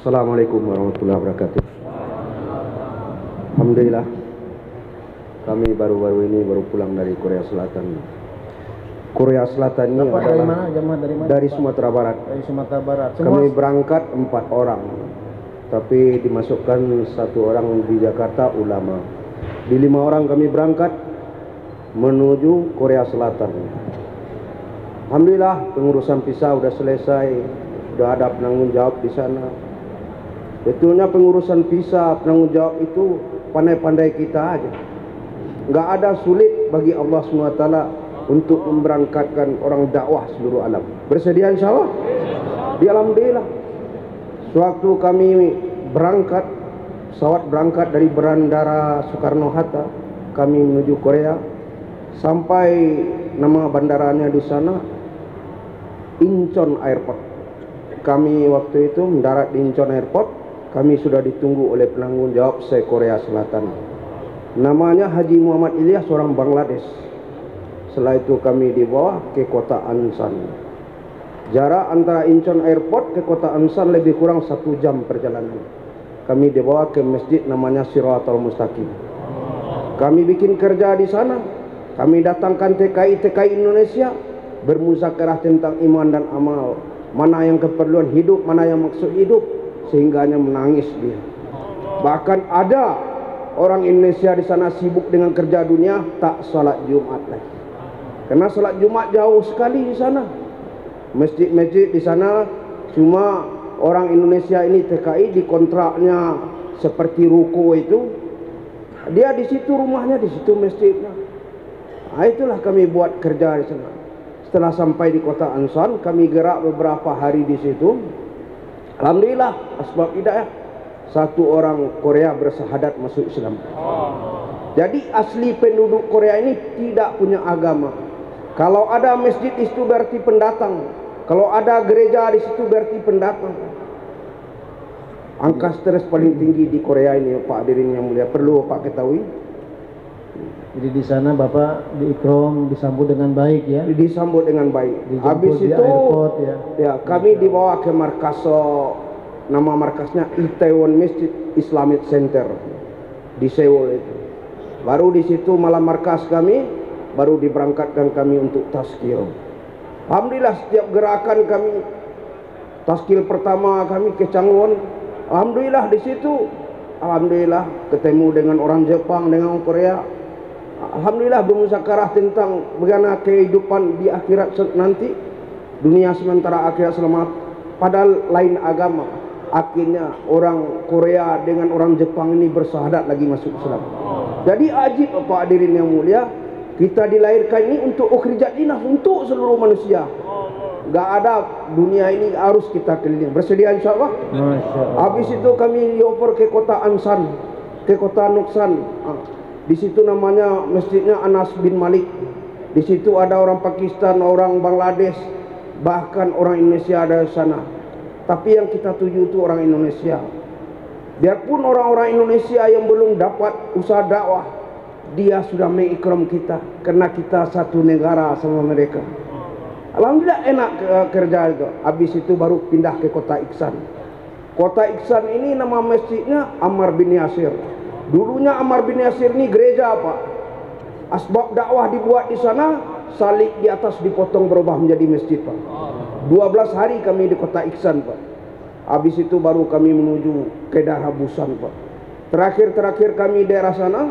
Assalamualaikum warahmatullahi wabarakatuh. Alhamdulillah, kami baru-baru ini pulang dari Korea Selatan. Korea Selatan ini Bapak adalah dari mana? Jemaah dari mana? dari Sumatera Barat. Dari Sumatera Barat. Kami berangkat 4 orang, tapi dimasukkan 1 orang di Jakarta ulama. Di 5 orang kami berangkat menuju Korea Selatan. Alhamdulillah, pengurusan visa sudah selesai, sudah ada penanggung jawab di sana. Betulnya pengurusan visa, penanggung jawab itu pandai-pandai kita aja. Nggak ada sulit bagi Allah SWT untuk memberangkatkan orang dakwah seluruh alam. Bersedia insya Allah? Alhamdulillah. Sewaktu kami berangkat, pesawat berangkat dari Bandara Soekarno-Hatta, kami menuju Korea. Sampai nama bandaranya di sana Incheon Airport. Kami waktu itu mendarat di Incheon Airport. Kami sudah ditunggu oleh penanggung jawab se-Korea Selatan. Namanya Haji Muhammad Ilyas, seorang Bangladesh. Setelah itu kami dibawa ke kota Ansan. Jarak antara Incheon Airport ke kota Ansan lebih kurang 1 jam perjalanan. Kami dibawa ke masjid namanya Shiratal Mustaqim. Kami bikin kerja di sana. Kami datangkan TKI Indonesia, bermuzakarah tentang iman dan amal. Mana yang keperluan hidup, mana yang maksud hidup, sehingga hanya menangis dia. Bahkan ada orang Indonesia di sana sibuk dengan kerja dunia, tak salat Jumat lagi. Karena salat Jumat jauh sekali di sana. Masjid-masjid di sana cuma orang Indonesia ini TKI di kontraknya seperti ruko itu. Dia di situ rumahnya, di situ masjidnya. Nah, itulah kami buat kerja di sana. Setelah sampai di kota Ansan, kami gerak beberapa hari di situ. Alhamdulillah, asbab hidayah, 1 orang Korea bersahadat masuk Islam. Jadi asli penduduk Korea ini tidak punya agama. Kalau ada masjid di situ berarti pendatang. Kalau ada gereja di situ berarti pendatang. Angka stres paling tinggi di Korea ini, Pak hadirin yang mulia, perlu Pak ketahui. Jadi di sana Bapak diikram, disambut dengan baik ya? Disambut dengan baik. Dijemput Habis di itu airport ya? Kami dibawa ke markas, nama markasnya Itaewon Masjid Islamic Center di Seoul itu. Baru di situ malam markas kami, baru diberangkatkan kami untuk taskil. Alhamdulillah, setiap gerakan kami, taskil pertama kami ke Changwon, alhamdulillah di situ, alhamdulillah ketemu dengan orang Jepang, dengan orang Korea. Alhamdulillah bermuzakarah tentang bagaimana kehidupan di akhirat nanti, dunia sementara akhirat selamat, padahal lain agama. Akhirnya orang Korea dengan orang Jepang ini bersahadat lagi masuk Islam. Jadi ajib Bapak hadirin yang mulia, kita dilahirkan ini untuk ukhrijat dinah, untuk seluruh manusia. Gak ada, dunia ini harus kita keliling. Bersedia insya Allah? Habis itu kami dioper ke kota Ansan, ke kota Nuksan. Di situ namanya masjidnya Anas bin Malik. Di situ ada orang Pakistan, orang Bangladesh, bahkan orang Indonesia ada di sana. Tapi yang kita tuju itu orang Indonesia. Biarpun orang-orang Indonesia yang belum dapat usaha dakwah, dia sudah mengikram kita karena kita satu negara sama mereka. Alhamdulillah enak kerja itu. Habis itu baru pindah ke kota Iksan. Kota Iksan ini nama masjidnya Ammar bin Yasir. Dulunya Ammar bin Yasir ini gereja Pak. Asbab dakwah dibuat di sana, salib di atas dipotong berubah menjadi masjid Pak. 12 hari kami di kota Iksan Pak. Habis itu baru kami menuju ke daerah Busan Pak. Terakhir kami daerah sana,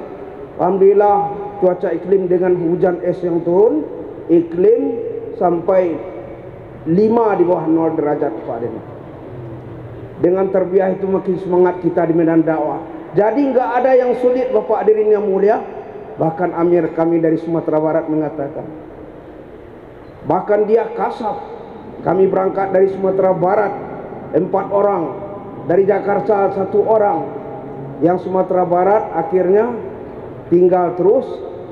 alhamdulillah cuaca iklim dengan hujan es yang turun, iklim sampai 5 di bawah 0 derajat Pak. Dengan terbiah itu makin semangat kita di medan dakwah. Jadi nggak ada yang sulit Bapak hadirin yang mulia. Bahkan Amir kami dari Sumatera Barat mengatakan, bahkan dia kasab. Kami berangkat dari Sumatera Barat 4 orang, dari Jakarta 1 orang. Yang Sumatera Barat akhirnya tinggal terus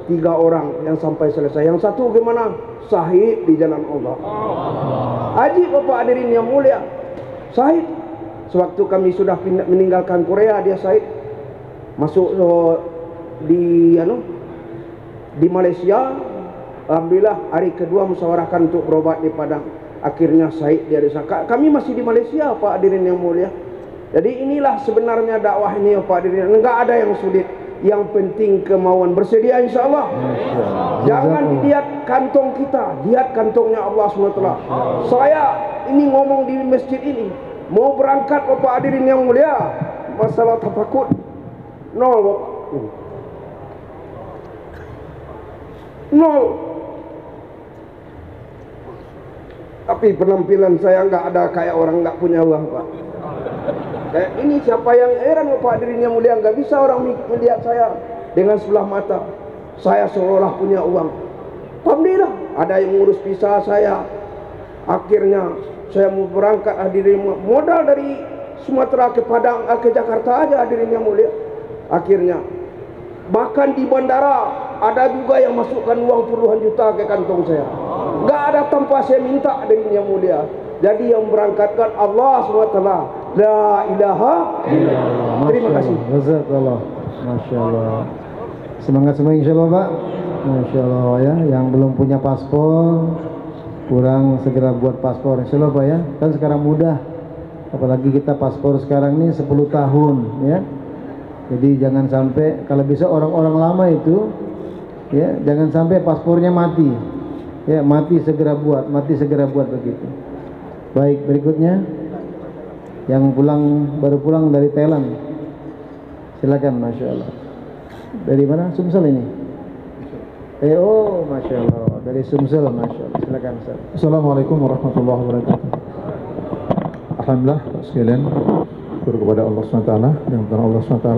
3 orang yang sampai selesai. Yang 1 gimana? Syahid di jalan Allah. Ajib Bapak hadirin yang mulia, syahid. Sewaktu kami sudah meninggalkan Korea, dia syahid. Masuk di Malaysia. Alhamdulillah hari kedua musyawarahkan untuk berobat di Padang. Akhirnya syahid dia di sana. Kami masih di Malaysia Pak hadirin yang mulia. Jadi inilah sebenarnya dakwah ini Pak hadirin. Enggak ada yang sulit. Yang penting kemauan, bersedia insya Allah. Jangan dilihat kantong kita, lihat kantongnya Allah SWT. Saya ini ngomong di masjid ini, mau berangkat Bapak hadirin yang mulia, masalah tafakkur nol Bapak, nol. Tapi penampilan saya nggak ada kayak orang nggak punya uang Pak. Ini siapa yang heran Bapak hadirin yang mulia, nggak bisa orang melihat saya dengan sebelah mata. Saya seolah punya uang. Alhamdulillah, ada yang ngurus visa saya. Akhirnya saya mau berangkat hadirin, modal dari Sumatera ke Padang, ke Jakarta aja hadirin yang mulia. Akhirnya bahkan di bandara ada juga yang masukkan uang puluhan juta ke kantong saya. Nggak ada tanpa saya minta hadirin yang mulia. Jadi yang berangkatkan Allah SWT. La ilaha illallah. Terima kasih. Jazakallah. Masya Allah. Semangat semua insya Allah Pak. Masya Allah ya. Yang belum punya paspor, kurang segera buat paspor insya Allah Pak ya. Kan sekarang mudah. Apalagi kita paspor sekarang ini 10 tahun ya. Jadi jangan sampai, kalau bisa orang-orang lama itu ya, jangan sampai paspornya mati. Ya, mati segera buat begitu. Baik, berikutnya yang baru pulang dari Thailand, silakan. Masya Allah. Dari mana? Sumsel ini? Oh, Masya Allah, dari Sumsel. Masya Allah, silakan Ustaz. Assalamualaikum warahmatullahi wabarakatuh. Alhamdulillah sekalian, syukur kepada Allah SWT. Dengan pertolongan Allah SWT,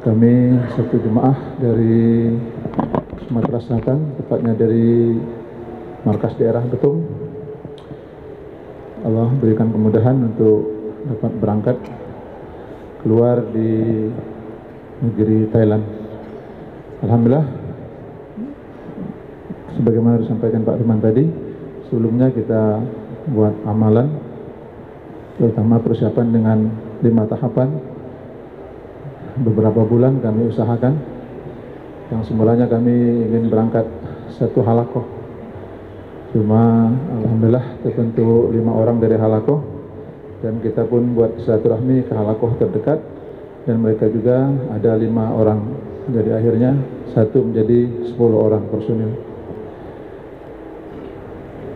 kami satu jemaah dari Sumatera Selatan, tepatnya dari markas daerah Betung. Allah berikan kemudahan untuk dapat berangkat keluar di negeri Thailand. Alhamdulillah, sebagaimana disampaikan Pak Firman tadi, sebelumnya kita buat amalan, terutama persiapan dengan 5 tahapan. Beberapa bulan kami usahakan. Yang semulanya kami ingin berangkat 1 halakoh, cuma alhamdulillah terbentuk 5 orang dari halakoh, dan kita pun buat silaturahmi ke halakoh terdekat, dan mereka juga ada 5 orang. Jadi akhirnya 1 menjadi 10 orang personil.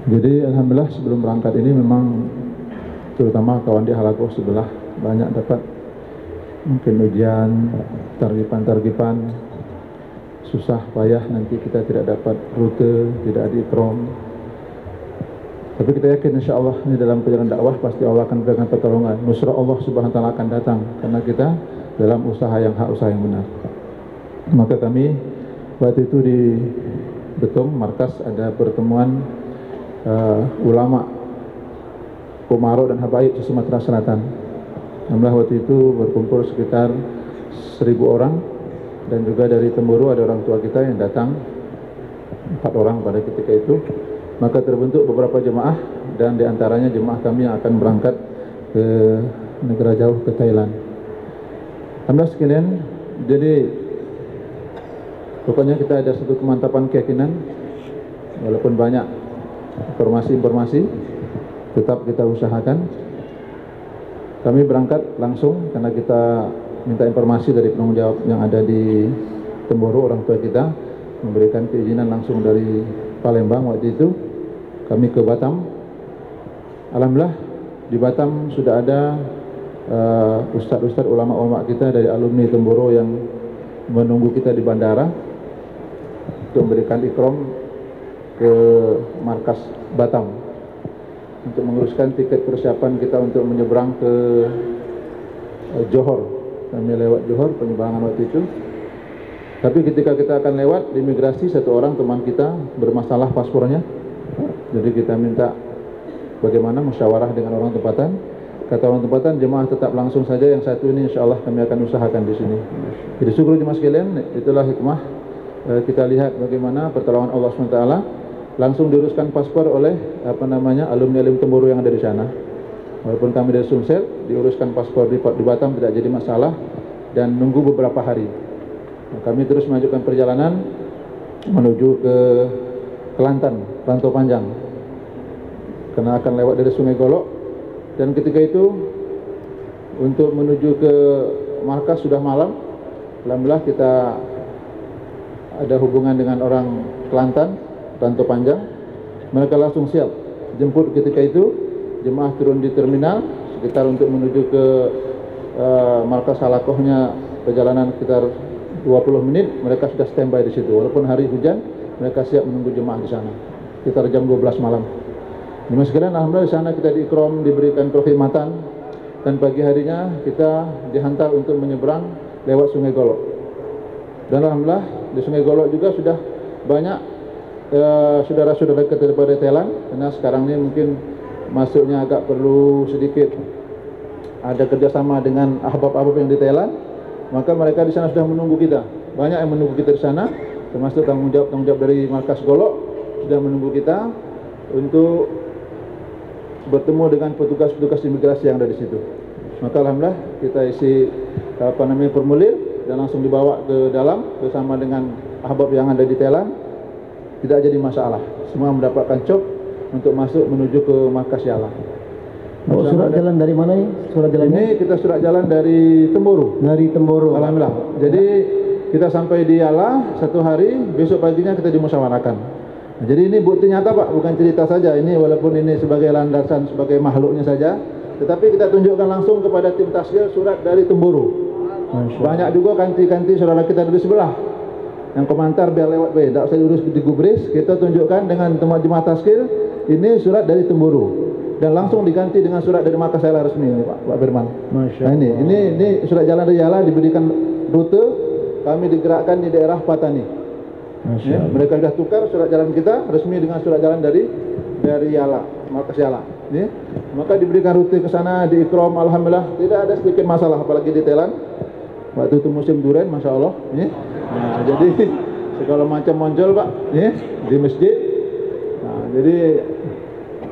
Jadi alhamdulillah sebelum berangkat ini memang terutama kawan di halakoh sebelah banyak dapat mungkin ujian, targipan, susah payah, nanti kita tidak dapat rute, tidak ada ikram. Tapi kita yakin insya Allah ini dalam perjalanan dakwah pasti Allah akan berikan pertolongan. Nusra Allah Subhanahu wa taala akan datang karena kita dalam usaha yang hak, usaha yang benar. Maka kami waktu itu di Betung markas ada pertemuan ulama Komaro dan Habaib di Sumatera Selatan. Alhamdulillah waktu itu berkumpul sekitar 1000 orang, dan juga dari Temburu ada orang tua kita yang datang 4 orang pada ketika itu. Maka terbentuk beberapa jemaah, dan diantaranya jemaah kami yang akan berangkat ke negara jauh, ke Thailand. Alhamdulillah sekalian, jadi pokoknya kita ada satu kemantapan keyakinan, walaupun banyak informasi-informasi, tetap kita usahakan. Kami berangkat langsung karena kita minta informasi dari penanggung jawab yang ada di Temburu, orang tua kita memberikan keizinan langsung dari Palembang waktu itu. Kami ke Batam. Alhamdulillah di Batam sudah ada ustadz-ustadz ulama-ulama kita dari alumni Temburu yang menunggu kita di bandara untuk memberikan ikram ke markas Batam untuk menguruskan tiket persiapan kita untuk menyeberang ke Johor. Kami lewat Johor penyeberangan waktu itu. Tapi ketika kita akan lewat di imigrasi, satu orang teman kita bermasalah paspornya. Jadi kita minta bagaimana musyawarah dengan orang tempatan. Kata orang tempatan, jemaah tetap langsung saja, yang satu ini insya Allah kami akan usahakan di sini. Jadi syukur jemaah sekalian, itulah hikmah. Kita lihat bagaimana pertolongan Allah SWT, langsung diuruskan paspor oleh alumni Temburu yang ada di sana. Walaupun kami dari Sumsel, diuruskan paspor di Batam tidak jadi masalah, dan nunggu beberapa hari. Kami terus melanjutkan perjalanan menuju ke Kelantan, Rantau Panjang, karena akan lewat dari Sungai Golok. Dan ketika itu untuk menuju ke markas sudah malam. Alhamdulillah kita ada hubungan dengan orang Kelantan, Rantau Panjang. Mereka langsung siap jemput ketika itu. Jemaah turun di terminal sekitar untuk menuju ke markas halakohnya, perjalanan sekitar 20 menit. Mereka sudah standby di situ. Walaupun hari hujan, mereka siap menunggu jemaah di sana. Sekitar jam 12 malam. Jemaah sekalian, alhamdulillah di sana kita diikram, diberikan perkhidmatan, dan pagi harinya kita dihantar untuk menyeberang lewat Sungai Golok. Dan alhamdulillah di Sungai Golok juga sudah banyak saudara-saudara kita daripada Thailand, karena sekarang ini mungkin masuknya agak perlu sedikit ada kerjasama dengan ahbab-ahbab yang di Thailand, maka mereka di sana sudah menunggu kita. Banyak yang menunggu kita di sana, termasuk tanggung jawab dari markas Golok sudah menunggu kita untuk bertemu dengan petugas-petugas imigrasi yang ada di situ. Maka alhamdulillah kita isi formulir dan langsung dibawa ke dalam bersama dengan ahbab yang ada di Thailand. Tidak jadi masalah. Semua mendapatkan cop untuk masuk menuju ke markas Yala. Oh, surat jalan dari mana ini? Surat jalannya? Ini kita surat jalan dari Temburu. Dari Temburu. Alhamdulillah. Jadi kita sampai di Yala satu hari, besok paginya kita dimusyawarahkan. Nah, jadi ini bukti nyata Pak, bukan cerita saja. Ini walaupun ini sebagai landasan, sebagai makhluknya saja, tetapi kita tunjukkan langsung kepada tim tasgil surat dari Temburu. Banyak juga kanti-kanti saudara kita dari sebelah yang komentar biar lewat tidak usah urus di gubris. Kita tunjukkan dengan teman jemaah tasgil, ini surat dari Temburu, dan langsung diganti dengan surat dari markas Yala resmi ini Pak Firman. Nah, ini surat jalan dari Yala, diberikan rute, kami digerakkan di daerah Patani. Ya, mereka sudah tukar surat jalan kita resmi dengan surat jalan dari Yala, markas Yala. Ya, maka diberikan rute ke sana, diikram, alhamdulillah tidak ada sedikit masalah, apalagi di Thailand. Waktu itu musim durian, masya Allah. Ya. Nah, jadi segala macam muncul Pak, ya, di masjid. Nah, jadi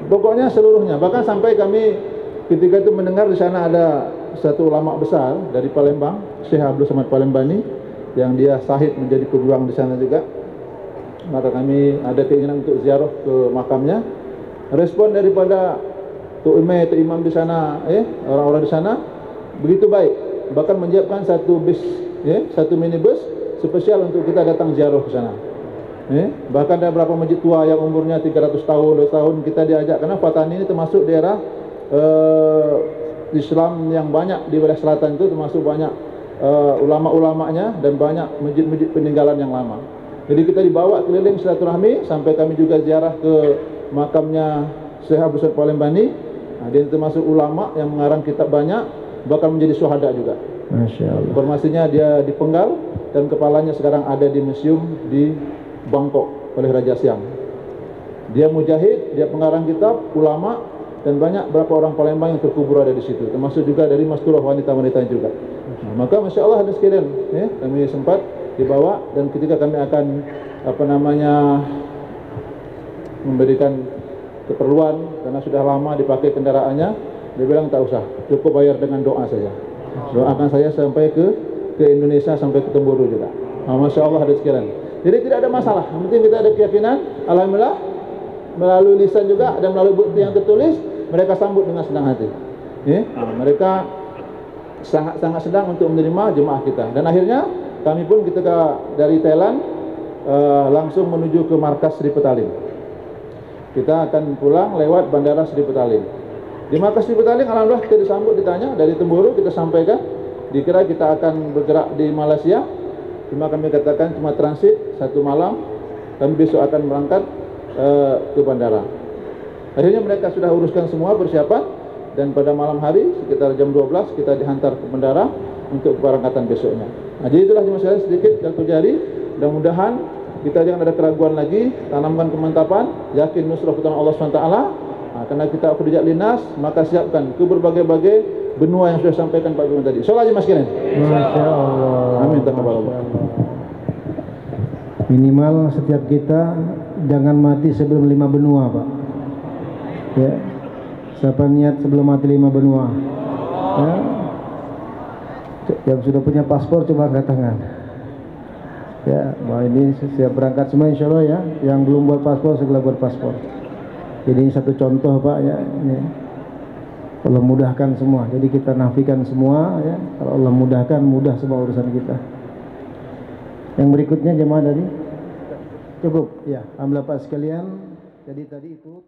pokoknya seluruhnya, bahkan sampai kami ketika itu mendengar di sana ada satu ulama besar dari Palembang, Syekh Abdul Somad Palembani, yang dia sahid menjadi pejuang di sana juga. Maka kami ada keinginan untuk ziarah ke makamnya. Respon daripada imam di sana, orang-orang di sana begitu baik, bahkan menyiapkan satu bis, satu minibus spesial untuk kita datang ziarah ke sana. Bahkan ada beberapa masjid tua yang umurnya 300 tahun, 2 tahun kita diajak, karena Patani ini termasuk daerah Islam yang banyak di wilayah selatan itu, termasuk banyak ulama-ulamanya dan banyak masjid-masjid peninggalan yang lama. Jadi kita dibawa keliling silaturahmi sampai kami juga ziarah ke makamnya Syekh Abdul Somad Palembani. Nah, dia termasuk ulama yang mengarang kitab banyak, bahkan menjadi syuhada juga. Masya Allah. Informasinya dia dipenggal dan kepalanya sekarang ada di museum di Bangkok oleh Raja Siam. Dia mujahid, dia pengarang kitab, ulama, dan banyak berapa orang Palembang yang terkubur ada di situ, termasuk juga dari masturah wanita-wanita juga. Nah, maka masya Allah ada sekalian, kami sempat dibawa, dan ketika kami akan memberikan keperluan karena sudah lama dipakai kendaraannya, dia bilang tak usah, cukup bayar dengan doa saja. Doakan saya sampai ke Indonesia, sampai ke Temburu juga. Nah, masya Allah ada sekalian. Jadi tidak ada masalah, yang penting kita ada keyakinan. Alhamdulillah melalui lisan juga dan melalui bukti yang tertulis, mereka sambut dengan senang hati. Mereka sangat senang untuk menerima jemaah kita. Dan akhirnya kami pun ketika dari Thailand langsung menuju ke markas Sri Petaling. Kita akan pulang lewat bandara Sri Petaling. Di markas Sri Petaling alhamdulillah kita disambut, ditanya dari Temburu, kita sampaikan dikira kita akan bergerak di Malaysia. Cuma kami katakan cuma transit 1 malam, kami besok akan berangkat ke bandara. Akhirnya mereka sudah uruskan semua persiapan, dan pada malam hari sekitar jam 12 kita dihantar ke bandara untuk keberangkatan besoknya. Nah, jadi itulah cuma saya sedikit dan jari. Mudah-mudahan kita jangan ada keraguan lagi, tanamkan kemantapan, yakin nusrah kepada Allah SWT. Nah, karena kita khudijat linas, maka siapkan ke berbagai-bagai benua yang sudah sampaikan Pak Firman tadi. Soal aja Mas Kiren. Masya Allah. Amin. Taqabbalallah. Minimal setiap kita jangan mati sebelum 5 benua Pak. Ya. Siapa niat sebelum mati 5 benua? Ya. Yang sudah punya paspor coba angkat tangan. Ya, bahwa ini siap berangkat semua insya Allah ya. Yang belum buat paspor segera buat paspor. Jadi satu contoh Pak ya. Ini. Allah mudahkan semua. Jadi kita nafikan semua ya. Kalau Allah mudahkan, mudah semua urusan kita. Yang berikutnya jemaah tadi cukup ya. Alhamdulillah Pak sekalian. Jadi tadi itu